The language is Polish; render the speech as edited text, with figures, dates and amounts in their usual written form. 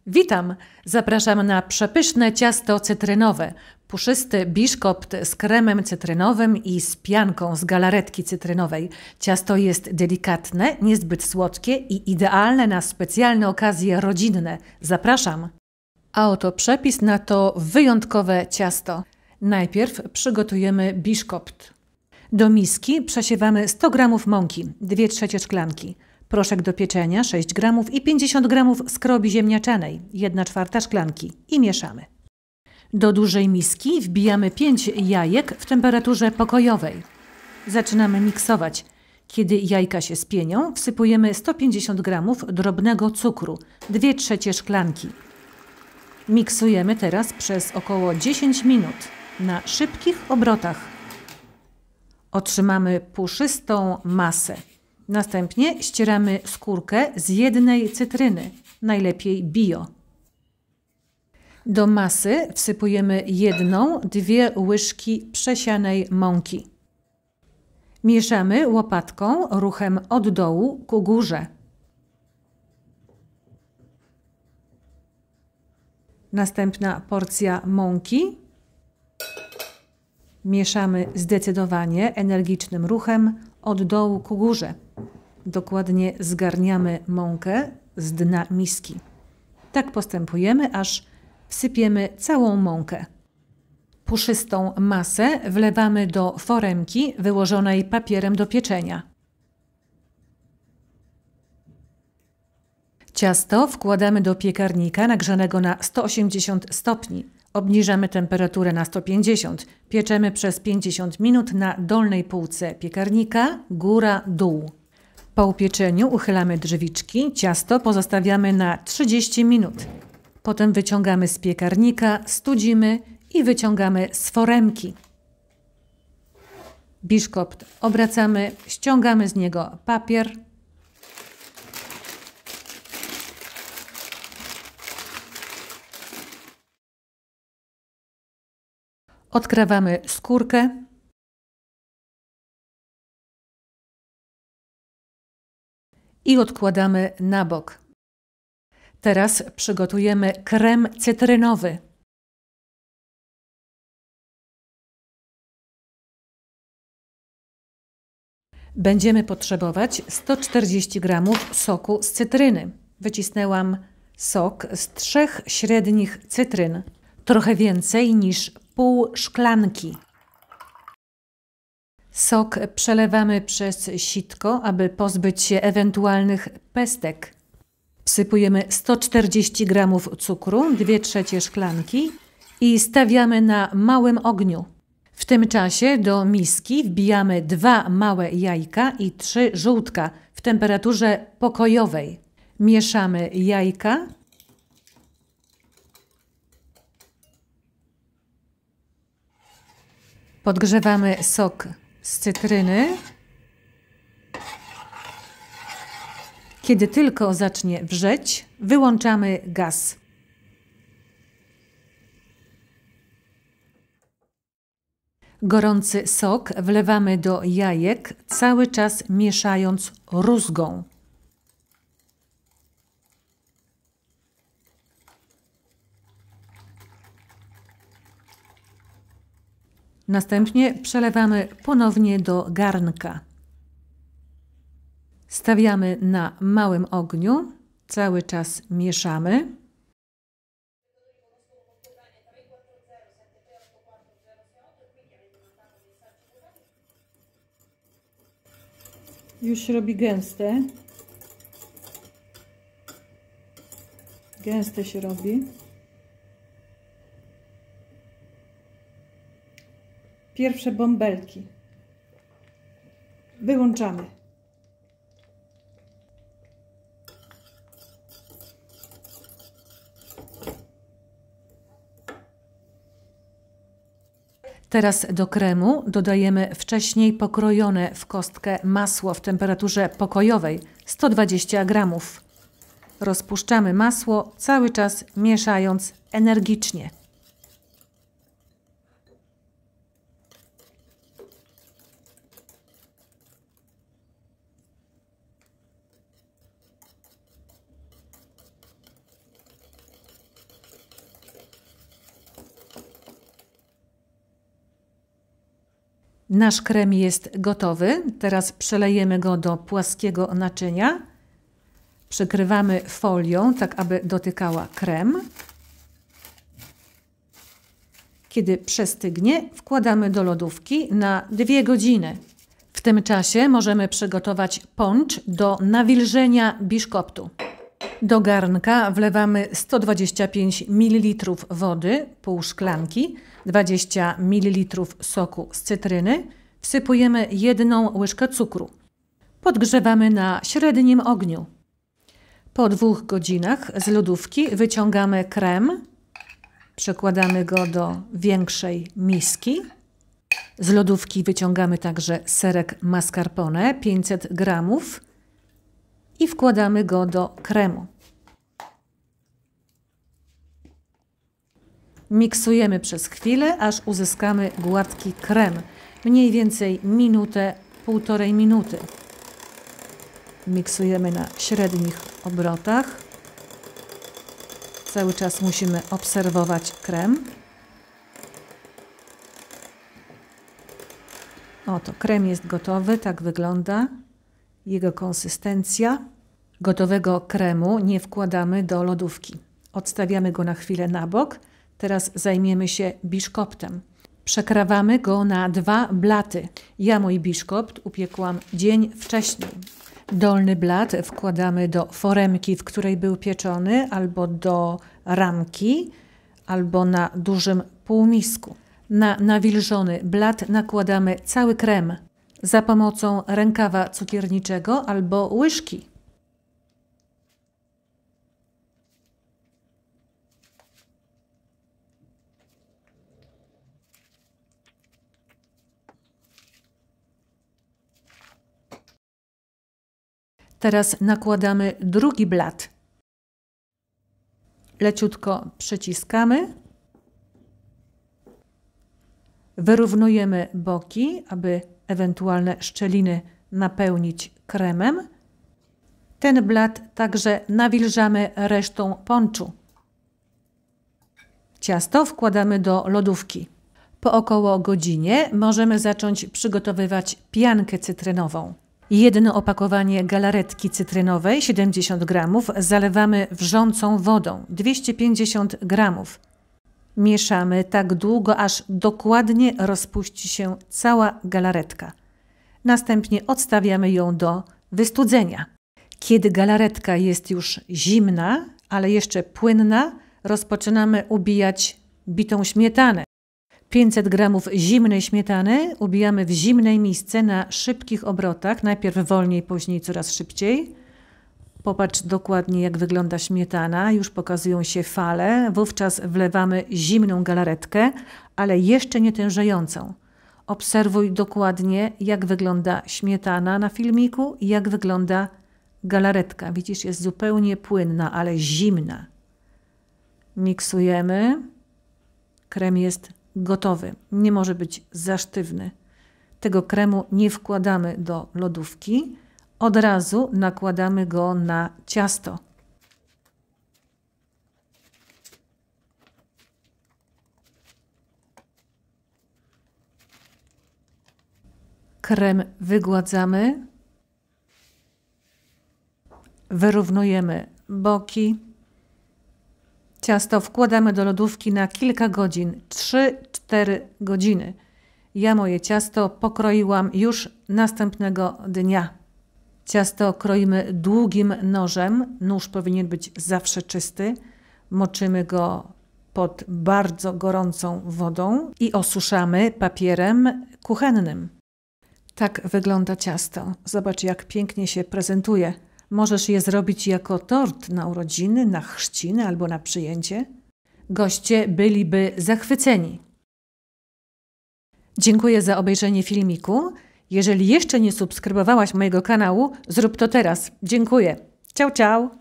Witam! Zapraszam na przepyszne ciasto cytrynowe. Puszysty biszkopt z kremem cytrynowym i z pianką z galaretki cytrynowej. Ciasto jest delikatne, niezbyt słodkie i idealne na specjalne okazje rodzinne. Zapraszam! A oto przepis na to wyjątkowe ciasto. Najpierw przygotujemy biszkopt. Do miski przesiewamy 100 g mąki, 2/3 szklanki. Proszek do pieczenia 6 g i 50 g skrobi ziemniaczanej, 1/4 szklanki i mieszamy. Do dużej miski wbijamy 5 jajek w temperaturze pokojowej. Zaczynamy miksować. Kiedy jajka się spienią, wsypujemy 150 g drobnego cukru, 2/3 szklanki. Miksujemy teraz przez około 10 minut na szybkich obrotach. Otrzymamy puszystą masę. Następnie ścieramy skórkę z jednej cytryny, najlepiej bio. Do masy wsypujemy 1-2 łyżki przesianej mąki. Mieszamy łopatką ruchem od dołu ku górze. Następna porcja mąki. Mieszamy zdecydowanie energicznym ruchem od dołu ku górze. Dokładnie zgarniamy mąkę z dna miski. Tak postępujemy, aż wsypiemy całą mąkę. Puszystą masę wlewamy do foremki wyłożonej papierem do pieczenia. Ciasto wkładamy do piekarnika nagrzanego na 180 stopni. Obniżamy temperaturę na 150. Pieczemy przez 50 minut na dolnej półce piekarnika, góra-dół. Po upieczeniu uchylamy drzwiczki, ciasto pozostawiamy na 30 minut. Potem wyciągamy z piekarnika, studzimy i wyciągamy z foremki. Biszkopt obracamy, ściągamy z niego papier. Odkrawamy skórkę. I odkładamy na bok. Teraz przygotujemy krem cytrynowy. Będziemy potrzebować 140 g soku z cytryny. Wycisnęłam sok z 3 średnich cytryn. Trochę więcej niż pół szklanki. Sok przelewamy przez sitko, aby pozbyć się ewentualnych pestek. Wsypujemy 140 g cukru, 2/3 szklanki i stawiamy na małym ogniu. W tym czasie do miski wbijamy 2 małe jajka i 3 żółtka w temperaturze pokojowej. Mieszamy jajka. Podgrzewamy sok z cytryny. Kiedy tylko zacznie wrzeć, wyłączamy gaz. Gorący sok wlewamy do jajek, cały czas mieszając rózgą. Następnie przelewamy ponownie do garnka. Stawiamy na małym ogniu, cały czas mieszamy. Już robi gęste. Gęste się robi. Pierwsze bąbelki. Wyłączamy. Teraz do kremu dodajemy wcześniej pokrojone w kostkę masło w temperaturze pokojowej 120 g. Rozpuszczamy masło, cały czas mieszając energicznie. Nasz krem jest gotowy. Teraz przelejemy go do płaskiego naczynia. Przykrywamy folią, tak aby dotykała krem. Kiedy przestygnie, wkładamy do lodówki na 2 godziny. W tym czasie możemy przygotować poncz do nawilżenia biszkoptu. Do garnka wlewamy 125 ml wody, pół szklanki, 20 ml soku z cytryny, wsypujemy 1 łyżkę cukru. Podgrzewamy na średnim ogniu. Po 2 godzinach z lodówki wyciągamy krem, przekładamy go do większej miski. Z lodówki wyciągamy także serek mascarpone 500 g i wkładamy go do kremu. Miksujemy przez chwilę, aż uzyskamy gładki krem. Mniej więcej minutę, 1,5 minuty. Miksujemy na średnich obrotach. Cały czas musimy obserwować krem. Oto krem jest gotowy, tak wygląda jego konsystencja. Gotowego kremu nie wkładamy do lodówki. Odstawiamy go na chwilę na bok. Teraz zajmiemy się biszkoptem. Przekrawamy go na 2 blaty. Ja mój biszkopt upiekłam dzień wcześniej. Dolny blat wkładamy do foremki, w której był pieczony, albo do ramki, albo na dużym półmisku. Na nawilżony blat nakładamy cały krem za pomocą rękawa cukierniczego albo łyżki. Teraz nakładamy drugi blat. Leciutko przyciskamy. Wyrównujemy boki, aby ewentualne szczeliny napełnić kremem. Ten blat także nawilżamy resztą ponczu. Ciasto wkładamy do lodówki. Po około godzinie możemy zacząć przygotowywać piankę cytrynową. 1 opakowanie galaretki cytrynowej 70 g zalewamy wrzącą wodą 250 g. Mieszamy tak długo, aż dokładnie rozpuści się cała galaretka. Następnie odstawiamy ją do wystudzenia. Kiedy galaretka jest już zimna, ale jeszcze płynna, rozpoczynamy ubijać bitą śmietanę. 500 g zimnej śmietany ubijamy w zimnej misce na szybkich obrotach, najpierw wolniej, później coraz szybciej. Popatrz dokładnie, jak wygląda śmietana, już pokazują się fale, wówczas wlewamy zimną galaretkę, ale jeszcze nie tężejącą. Obserwuj dokładnie, jak wygląda śmietana na filmiku i jak wygląda galaretka. Widzisz, jest zupełnie płynna, ale zimna. Miksujemy. Krem jest gotowy. Nie może być za sztywny. Tego kremu nie wkładamy do lodówki. Od razu nakładamy go na ciasto. Krem wygładzamy. Wyrównujemy boki. Ciasto wkładamy do lodówki na kilka godzin, 3-4 godziny. Ja moje ciasto pokroiłam już następnego dnia. Ciasto kroimy długim nożem. Nóż powinien być zawsze czysty. Moczymy go pod bardzo gorącą wodą i osuszamy papierem kuchennym. Tak wygląda ciasto. Zobacz, jak pięknie się prezentuje. Możesz je zrobić jako tort na urodziny, na chrzciny albo na przyjęcie. Goście byliby zachwyceni. Dziękuję za obejrzenie filmiku. Jeżeli jeszcze nie subskrybowałaś mojego kanału, zrób to teraz. Dziękuję. Ciao, ciao.